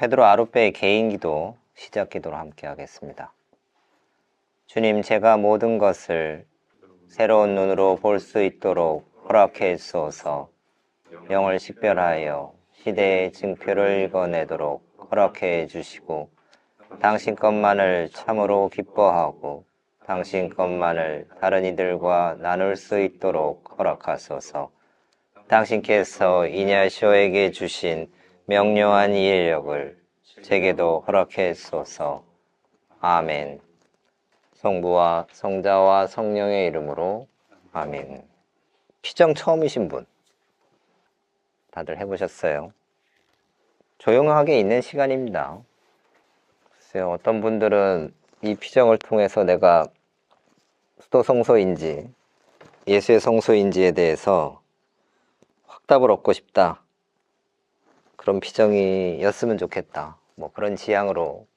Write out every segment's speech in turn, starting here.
베드로 아룻배의 개인기도 시작기도로 함께 하겠습니다. 주님, 제가 모든 것을 새로운 눈으로 볼 수 있도록 허락해 주소서. 영을 식별하여 시대의 증표를 읽어내도록 허락해 주시고, 당신 것만을 참으로 기뻐하고 당신 것만을 다른 이들과 나눌 수 있도록 허락하소서. 당신께서 이냐시오에게 주신 명료한 이해력을 제게도 허락해 주소서. 아멘. 성부와 성자와 성령의 이름으로 아멘. 피정 처음이신 분 다들 해보셨어요? 조용하게 있는 시간입니다. 글쎄요, 어떤 분들은 이 피정을 통해서 내가 수도 성소인지 예수의 성소인지에 대해서 확답을 얻고 싶다, 그런 피정이었으면 좋겠다, 뭐 그런 지향으로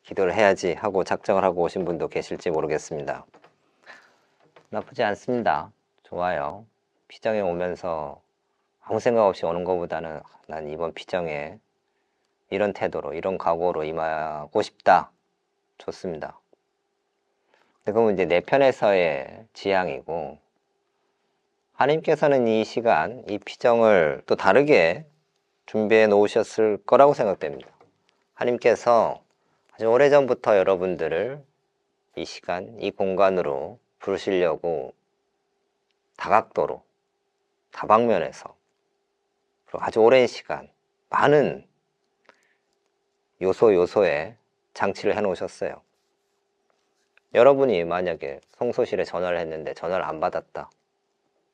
기도를 해야지 하고 작정을 하고 오신 분도 계실지 모르겠습니다. 나쁘지 않습니다. 좋아요. 피정에 오면서 아무 생각 없이 오는 것보다는 난 이번 피정에 이런 태도로, 이런 각오로 임하고 싶다. 좋습니다. 근데 그건 이제 내 편에서의 지향이고, 하나님께서는 이 시간, 이 피정을 또 다르게 준비해 놓으셨을 거라고 생각됩니다. 하나님께서 아주 오래전부터 여러분들을 이 시간, 이 공간으로 부르시려고 다각도로, 다방면에서, 그리고 아주 오랜 시간, 많은 요소에 장치를 해 놓으셨어요. 여러분이 만약에 성소실에 전화를 했는데 전화를 안 받았다,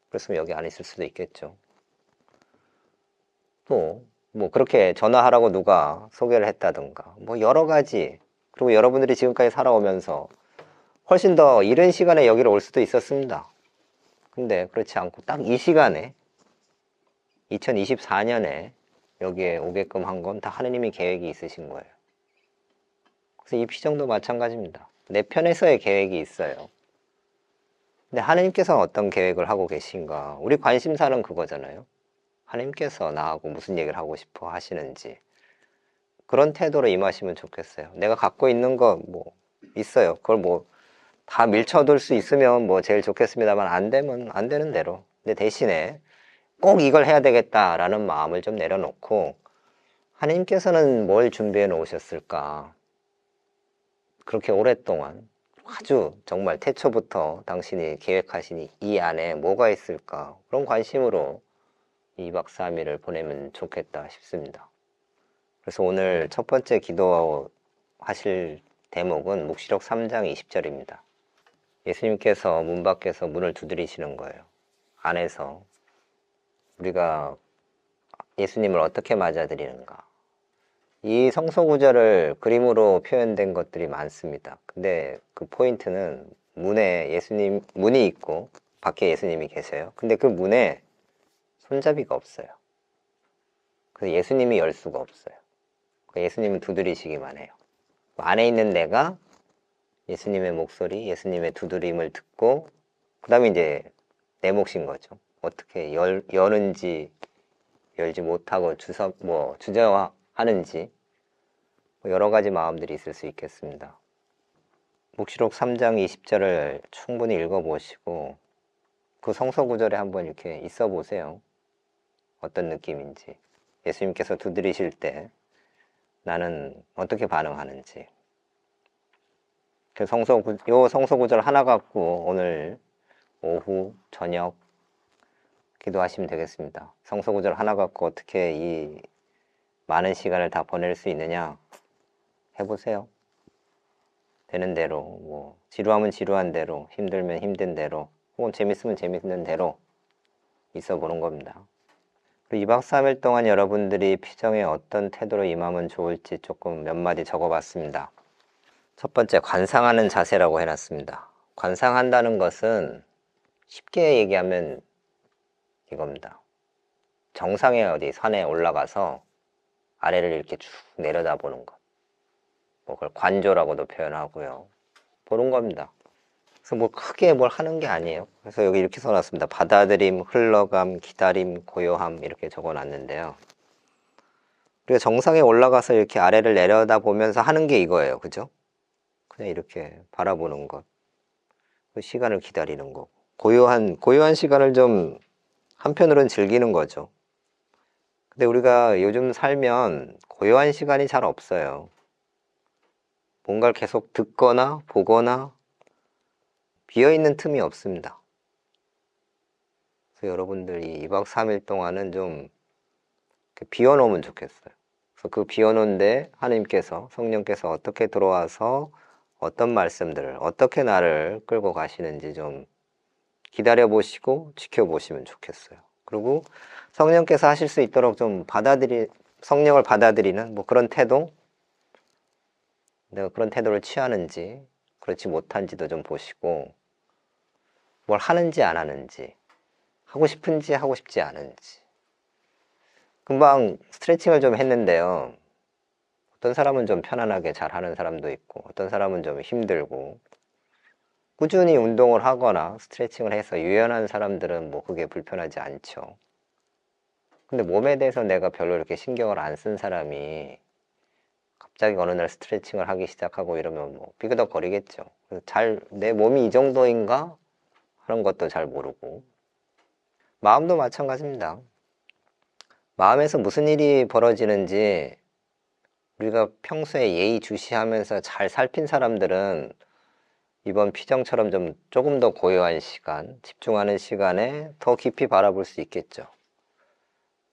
그랬으면 여기 안 있을 수도 있겠죠. 또 뭐 그렇게 전화하라고 누가 소개를 했다든가, 뭐 여러 가지. 그리고 여러분들이 지금까지 살아오면서 훨씬 더 이른 시간에 여기로 올 수도 있었습니다. 근데 그렇지 않고 딱 이 시간에 2024년에 여기에 오게끔 한 건 다 하느님이 계획이 있으신 거예요. 그래서 이 피정도 마찬가지입니다. 내 편에서의 계획이 있어요. 근데 하느님께서는 어떤 계획을 하고 계신가? 우리 관심사는 그거잖아요. 하느님께서 나하고 무슨 얘기를 하고 싶어 하시는지, 그런 태도로 임하시면 좋겠어요. 내가 갖고 있는 거 뭐 있어요. 그걸 뭐 다 밀쳐둘 수 있으면 뭐 제일 좋겠습니다만, 안 되면 안 되는 대로. 근데 대신에 꼭 이걸 해야 되겠다라는 마음을 좀 내려놓고, 하느님께서는 뭘 준비해 놓으셨을까? 그렇게 오랫동안 아주 정말 태초부터 당신이 계획하신 이 안에 뭐가 있을까? 그런 관심으로 2박 3일을 보내면 좋겠다 싶습니다. 그래서 오늘 첫 번째 기도하실 대목은 묵시록 3장 20절입니다. 예수님께서 문 밖에서 문을 두드리시는 거예요. 안에서 우리가 예수님을 어떻게 맞아들이는가. 이 성서 구절을 그림으로 표현된 것들이 많습니다. 근데 그 포인트는 문에 문이 있고 밖에 예수님이 계세요. 근데 그 문에 손잡이가 없어요. 그래서 예수님이 열 수가 없어요. 예수님은 두드리시기만 해요. 안에 있는 내가 예수님의 목소리, 예수님의 두드림을 듣고, 그 다음에 이제 내 몫인 거죠. 어떻게 여는지, 열지 못하고 주저하는지, 여러 가지 마음들이 있을 수 있겠습니다. 묵시록 3장 20절을 충분히 읽어보시고 그 성서 구절에 한번 이렇게 있어 보세요. 어떤 느낌인지, 예수님께서 두드리실 때 나는 어떻게 반응하는지. 그 성서 구절 하나 갖고 오늘 오후, 저녁 기도하시면 되겠습니다. 성서 구절 하나 갖고 어떻게 이 많은 시간을 다 보낼 수 있느냐 해보세요. 되는 대로, 뭐 지루하면 지루한 대로, 힘들면 힘든 대로, 혹은 재밌으면 재밌는 대로 있어 보는 겁니다. 그리고 2박 3일 동안 여러분들이 피정에 어떤 태도로 임하면 좋을지 조금 몇 마디 적어봤습니다. 첫 번째, 관상하는 자세라고 해놨습니다. 관상한다는 것은 쉽게 얘기하면 이겁니다. 정상의 어디 산에 올라가서 아래를 이렇게 쭉 내려다보는 것. 뭐 그걸 관조라고도 표현하고요. 보는 겁니다. 그래서 뭐 크게 뭘 하는 게 아니에요. 그래서 여기 이렇게 써놨습니다. 받아들임, 흘러감, 기다림, 고요함 이렇게 적어놨는데요. 우리가 정상에 올라가서 이렇게 아래를 내려다 보면서 하는 게 이거예요. 그죠? 그냥 이렇게 바라보는 것. 그 시간을 기다리는 거. 고요한 시간을 좀 한편으로는 즐기는 거죠. 근데 우리가 요즘 살면 고요한 시간이 잘 없어요. 뭔가를 계속 듣거나 보거나 비어있는 틈이 없습니다. 그래서 여러분들이 2박 3일 동안은 좀 비워놓으면 좋겠어요. 그래서 그 비워놓은데 하나님께서, 성령께서 어떻게 들어와서 어떤 말씀들을, 어떻게 나를 끌고 가시는지 좀 기다려 보시고 지켜보시면 좋겠어요. 그리고 성령께서 하실 수 있도록 좀 성령을 받아들이는 뭐 그런 태도, 내가 그런 태도를 취하는지 그렇지 못한지도 좀 보시고, 뭘 하는지 안 하는지, 하고 싶은지 하고 싶지 않은지. 금방 스트레칭을 좀 했는데요. 어떤 사람은 좀 편안하게 잘 하는 사람도 있고, 어떤 사람은 좀 힘들고, 꾸준히 운동을 하거나 스트레칭을 해서 유연한 사람들은 뭐 그게 불편하지 않죠. 근데 몸에 대해서 내가 별로 이렇게 신경을 안 쓴 사람이 갑자기 어느 날 스트레칭을 하기 시작하고 이러면 뭐 삐그덕거리겠죠. 그래서 내 몸이 이 정도인가 하는 것도 잘 모르고. 마음도 마찬가지입니다. 마음에서 무슨 일이 벌어지는지 우리가 평소에 예의주시하면서 잘 살핀 사람들은 이번 피정처럼 좀 조금 더 고요한 시간, 집중하는 시간에 더 깊이 바라볼 수 있겠죠.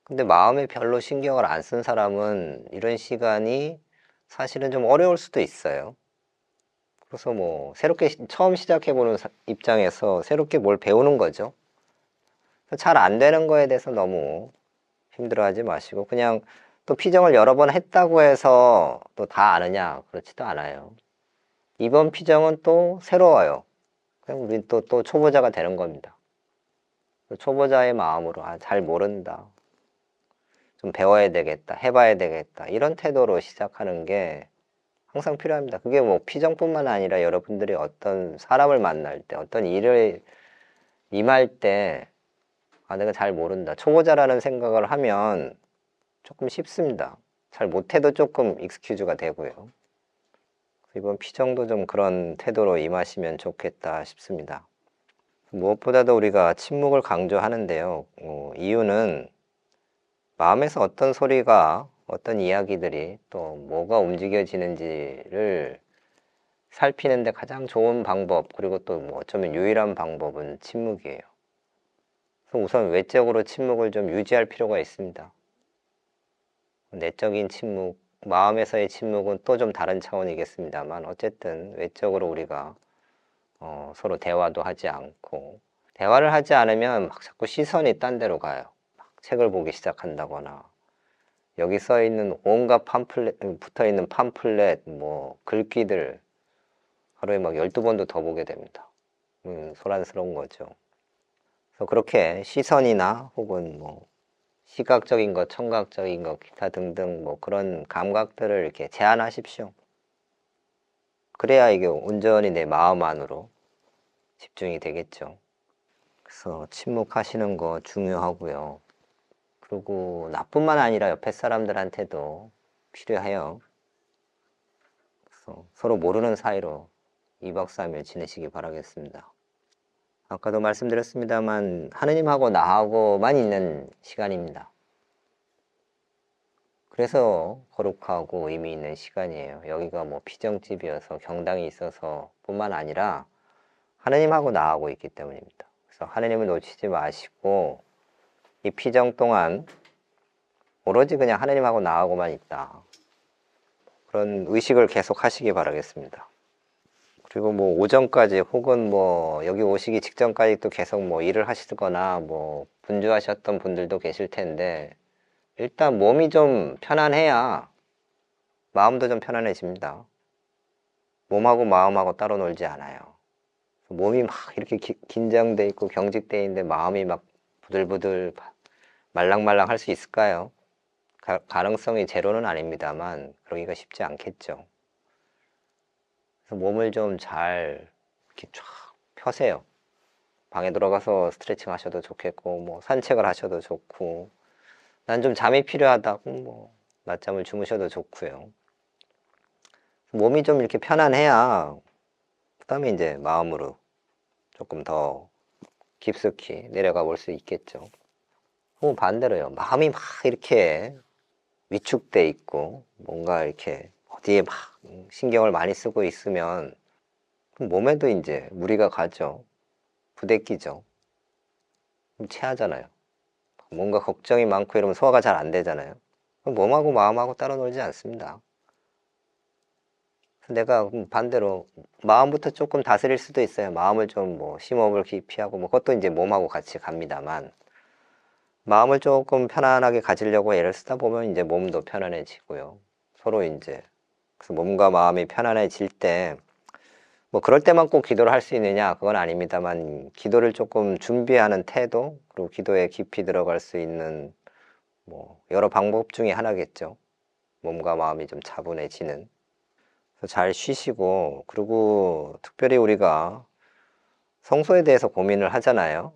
근데 마음에 별로 신경을 안 쓴 사람은 이런 시간이 사실은 좀 어려울 수도 있어요. 그래서 뭐 새롭게 처음 시작해보는 입장에서 새롭게 뭘 배우는 거죠. 잘 안 되는 거에 대해서 너무 힘들어하지 마시고, 그냥 또 피정을 여러 번 했다고 해서 또 다 아느냐, 그렇지도 않아요. 이번 피정은 또 새로워요. 그냥 우린 또 초보자가 되는 겁니다. 초보자의 마음으로 잘 모른다, 좀 배워야 되겠다, 해봐야 되겠다, 이런 태도로 시작하는 게 항상 필요합니다. 그게 뭐 피정뿐만 아니라 여러분들이 어떤 사람을 만날 때, 어떤 일을 임할 때 내가 잘 모른다, 초보자라는 생각을 하면 조금 쉽습니다. 잘 못해도 조금 익스큐즈가 되고요. 이번 피정도 좀 그런 태도로 임하시면 좋겠다 싶습니다. 무엇보다도 우리가 침묵을 강조하는데요. 이유는 마음에서 어떤 소리가, 어떤 이야기들이 또 뭐가 움직여지는지를 살피는데 가장 좋은 방법, 그리고 또 뭐 어쩌면 유일한 방법은 침묵이에요. 그래서 우선 외적으로 침묵을 좀 유지할 필요가 있습니다. 내적인 침묵, 마음에서의 침묵은 또 좀 다른 차원이겠습니다만, 어쨌든 외적으로 우리가 서로 대화도 하지 않고, 대화를 하지 않으면 막 자꾸 시선이 딴 데로 가요. 막 책을 보기 시작한다거나, 여기 써 있는 온갖 붙어 있는 팜플렛, 뭐 글귀들 하루에 막 12번도 더 보게 됩니다. 소란스러운 거죠. 그래서 그렇게 시선이나 혹은 뭐 시각적인 것, 청각적인 것, 기타 등등 뭐 그런 감각들을 이렇게 제한하십시오. 그래야 이게 온전히 내 마음 안으로 집중이 되겠죠. 그래서 침묵하시는 거 중요하고요. 그리고 나뿐만 아니라 옆에 사람들한테도 필요해요. 그래서 서로 모르는 사이로 2박 3일 지내시기 바라겠습니다. 아까도 말씀드렸습니다만 하느님하고 나하고만 있는 시간입니다. 그래서 거룩하고 의미 있는 시간이에요. 여기가 뭐 피정집이어서 경당이 있어서 뿐만 아니라 하느님하고 나하고 있기 때문입니다. 그래서 하느님을 놓치지 마시고 이 피정 동안 오로지 그냥 하느님하고 나하고만 있다, 그런 의식을 계속 하시기 바라겠습니다. 그리고 뭐 오전까지 혹은 뭐 여기 오시기 직전까지 또 계속 뭐 일을 하시거나 뭐 분주하셨던 분들도 계실 텐데, 일단 몸이 좀 편안해야 마음도 좀 편안해집니다. 몸하고 마음하고 따로 놀지 않아요. 몸이 막 이렇게 긴장돼 있고 경직돼 있는데 마음이 막 부들부들 말랑말랑 할 수 있을까요? 가능성이 제로는 아닙니다만 그러기가 쉽지 않겠죠. 그래서 몸을 좀 잘 이렇게 쫙 펴세요. 방에 들어가서 스트레칭 하셔도 좋겠고, 뭐 산책을 하셔도 좋고, 난 좀 잠이 필요하다고 뭐 낮잠을 주무셔도 좋고요. 몸이 좀 이렇게 편안해야 그 다음에 이제 마음으로 조금 더 깊숙이 내려가 볼 수 있겠죠. 혹은 반대로요. 마음이 막 이렇게 위축돼 있고 뭔가 이렇게 어디에 막 신경을 많이 쓰고 있으면 몸에도 이제 무리가 가죠. 부대끼죠. 체하잖아요. 뭔가 걱정이 많고 이러면 소화가 잘 안 되잖아요. 몸하고 마음하고 따로 놀지 않습니다. 내가 반대로 마음부터 조금 다스릴 수도 있어요. 마음을 좀 뭐 심호흡을 깊이 하고 뭐 그것도 이제 몸하고 같이 갑니다만 마음을 조금 편안하게 가지려고 애를 쓰다 보면 이제 몸도 편안해지고요. 서로 이제 그래서 몸과 마음이 편안해질 때 뭐 그럴 때만 꼭 기도를 할 수 있느냐 그건 아닙니다만 기도를 조금 준비하는 태도 그리고 기도에 깊이 들어갈 수 있는 뭐 여러 방법 중에 하나겠죠. 몸과 마음이 좀 차분해지는. 그래서 잘 쉬시고 그리고 특별히 우리가 성소에 대해서 고민을 하잖아요.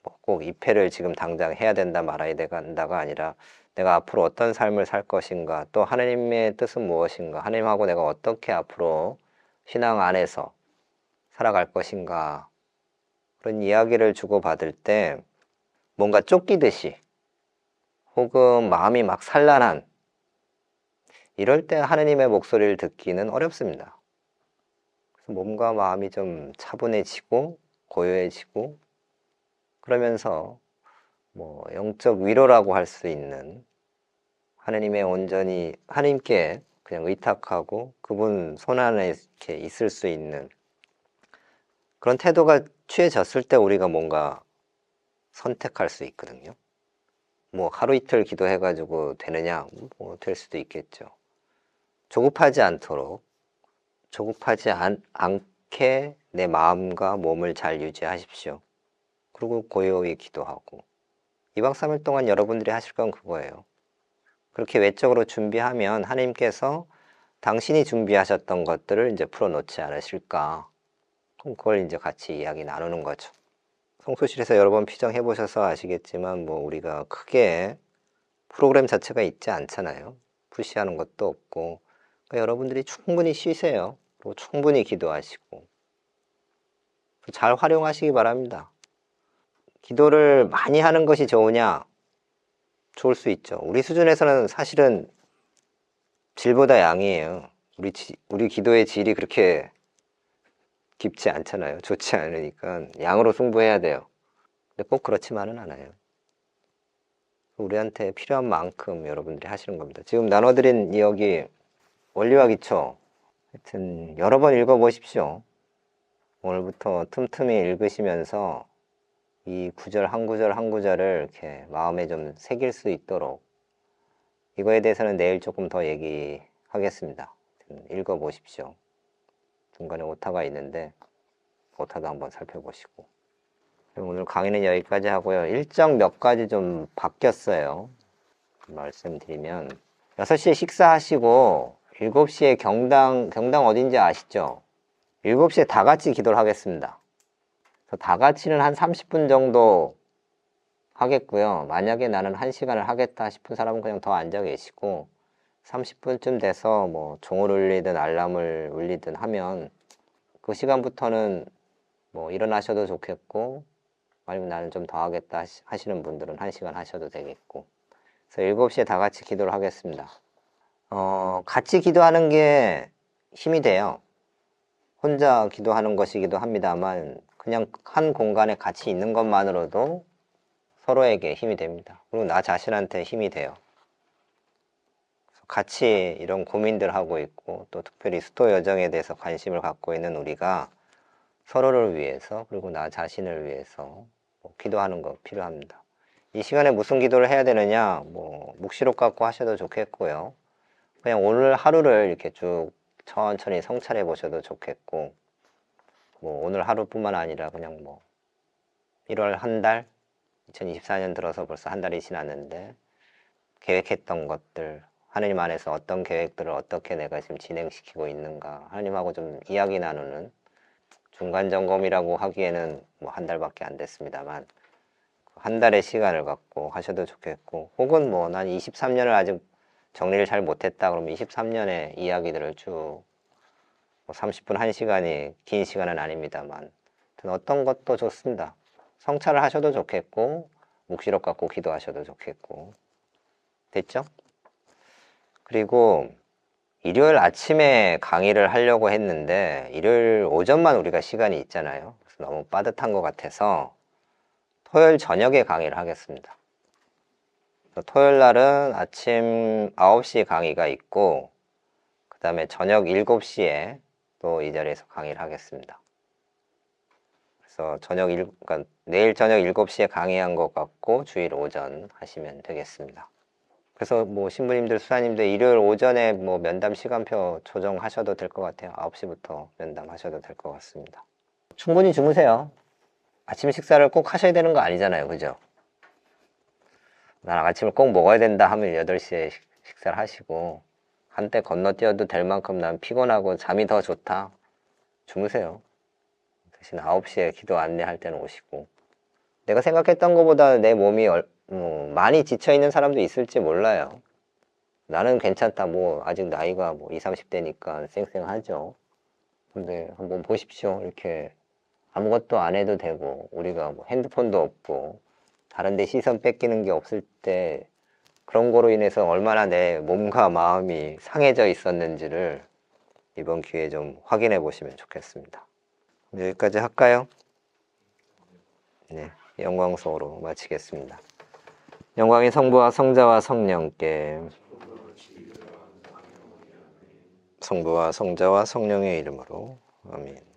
뭐 꼭 입회를 지금 당장 해야 된다 말아야 된다가 아니라 내가 앞으로 어떤 삶을 살 것인가 또 하나님의 뜻은 무엇인가 하나님하고 내가 어떻게 앞으로 신앙 안에서 살아갈 것인가 그런 이야기를 주고받을 때 뭔가 쫓기듯이 혹은 마음이 막 산란한 이럴 때 하느님의 목소리를 듣기는 어렵습니다. 그래서 몸과 마음이 좀 차분해지고 고요해지고 그러면서 뭐 영적 위로라고 할 수 있는 하느님의 온전히 하느님께 그냥 의탁하고 그분 손 안에 이렇게 있을 수 있는 그런 태도가 취해졌을 때 우리가 뭔가 선택할 수 있거든요. 뭐 하루 이틀 기도해가지고 되느냐? 뭐 될 수도 있겠죠. 조급하지 않도록 조급하지 않게 내 마음과 몸을 잘 유지하십시오. 그리고 고요히 기도하고 2박 3일 동안 여러분들이 하실 건 그거예요. 그렇게 외적으로 준비하면 하나님께서 당신이 준비하셨던 것들을 이제 풀어놓지 않으실까. 그럼 그걸 이제 같이 이야기 나누는 거죠. 성소실에서 여러 번 피정해 보셔서 아시겠지만 뭐 우리가 크게 프로그램 자체가 있지 않잖아요. 푸시하는 것도 없고 그러니까 여러분들이 충분히 쉬세요. 그리고 충분히 기도하시고 잘 활용하시기 바랍니다. 기도를 많이 하는 것이 좋으냐? 좋을 수 있죠. 우리 수준에서는 사실은 질보다 양이에요. 우리 기도의 질이 그렇게 깊지 않잖아요. 좋지 않으니까 양으로 승부해야 돼요. 근데 꼭 그렇지만은 않아요. 우리한테 필요한 만큼 여러분들이 하시는 겁니다. 지금 나눠드린 이야기 원리와 기초 하여튼 여러 번 읽어보십시오. 오늘부터 틈틈이 읽으시면서 이 구절 한 구절 한 구절을 이렇게 마음에 좀 새길 수 있도록 이거에 대해서는 내일 조금 더 얘기하겠습니다. 읽어보십시오. 중간에 오타가 있는데 오타도 한번 살펴보시고 오늘 강의는 여기까지 하고요. 일정 몇 가지 좀 바뀌었어요. 말씀드리면 6시에 식사하시고 7시에 경당 어딘지 아시죠? 7시에 다 같이 기도를 하겠습니다. 그래서 다 같이는 한 30분 정도 하겠고요. 만약에 나는 1시간을 하겠다 싶은 사람은 그냥 더 앉아 계시고 30분쯤 돼서 뭐 종을 울리든 알람을 울리든 하면 그 시간부터는 뭐 일어나셔도 좋겠고 아니면 나는 좀 더 하겠다 하시는 분들은 1시간 하셔도 되겠고 그래서 7시에 다 같이 기도를 하겠습니다. 같이 기도하는 게 힘이 돼요. 혼자 기도하는 것이기도 합니다만 그냥 한 공간에 같이 있는 것만으로도 서로에게 힘이 됩니다. 그리고 나 자신한테 힘이 돼요. 같이 이런 고민들 하고 있고 또 특별히 수도 여정에 대해서 관심을 갖고 있는 우리가 서로를 위해서 그리고 나 자신을 위해서 기도하는 거 필요합니다. 이 시간에 무슨 기도를 해야 되느냐 뭐 묵시록 갖고 하셔도 좋겠고요. 그냥 오늘 하루를 이렇게 쭉 천천히 성찰해 보셔도 좋겠고 뭐 오늘 하루뿐만 아니라 그냥 뭐 1월 한 달 2024년 들어서 벌써 한 달이 지났는데 계획했던 것들 하나님 안에서 어떤 계획들을 어떻게 내가 지금 진행시키고 있는가 하나님하고 좀 이야기 나누는 중간 점검이라고 하기에는 뭐 한 달밖에 안 됐습니다만 한 달의 시간을 갖고 하셔도 좋겠고 혹은 뭐 난 23년을 아직 정리를 잘 못했다 그러면 23년의 이야기들을 쭉 30분, 1시간이 긴 시간은 아닙니다만 어떤 것도 좋습니다. 성찰을 하셔도 좋겠고 묵시록 갖고 기도하셔도 좋겠고. 됐죠? 그리고 일요일 아침에 강의를 하려고 했는데 일요일 오전만 우리가 시간이 있잖아요. 그래서 너무 빠듯한 것 같아서 토요일 저녁에 강의를 하겠습니다. 토요일 날은 아침 9시 강의가 있고 그 다음에 저녁 7시에 또 이 자리에서 강의를 하겠습니다. 그래서 그러니까 내일 저녁 7시에 강의한 것 같고 주일 오전 하시면 되겠습니다. 그래서 뭐 신부님들, 수사님들 일요일 오전에 뭐 면담 시간표 조정하셔도 될 것 같아요. 9시부터 면담하셔도 될 것 같습니다. 충분히 주무세요. 아침 식사를 꼭 하셔야 되는 거 아니잖아요. 그죠? 난 아침을 꼭 먹어야 된다 하면 8시에 식사를 하시고 한때 건너뛰어도 될 만큼 난 피곤하고 잠이 더 좋다. 주무세요. 대신 9시에 기도 안내할 때는 오시고. 내가 생각했던 것보다 내 몸이 많이 지쳐있는 사람도 있을지 몰라요. 나는 괜찮다. 뭐 아직 나이가 뭐 20, 30대니까 쌩쌩하죠. 근데 한번 보십시오. 이렇게 아무것도 안 해도 되고 우리가 뭐 핸드폰도 없고 다른 데 시선 뺏기는 게 없을 때 그런 거로 인해서 얼마나 내 몸과 마음이 상해져 있었는지를 이번 기회에 좀 확인해 보시면 좋겠습니다. 여기까지 할까요? 네, 영광송으로 마치겠습니다. 영광이 성부와 성자와 성령께, 성부와 성자와 성령의 이름으로 아멘.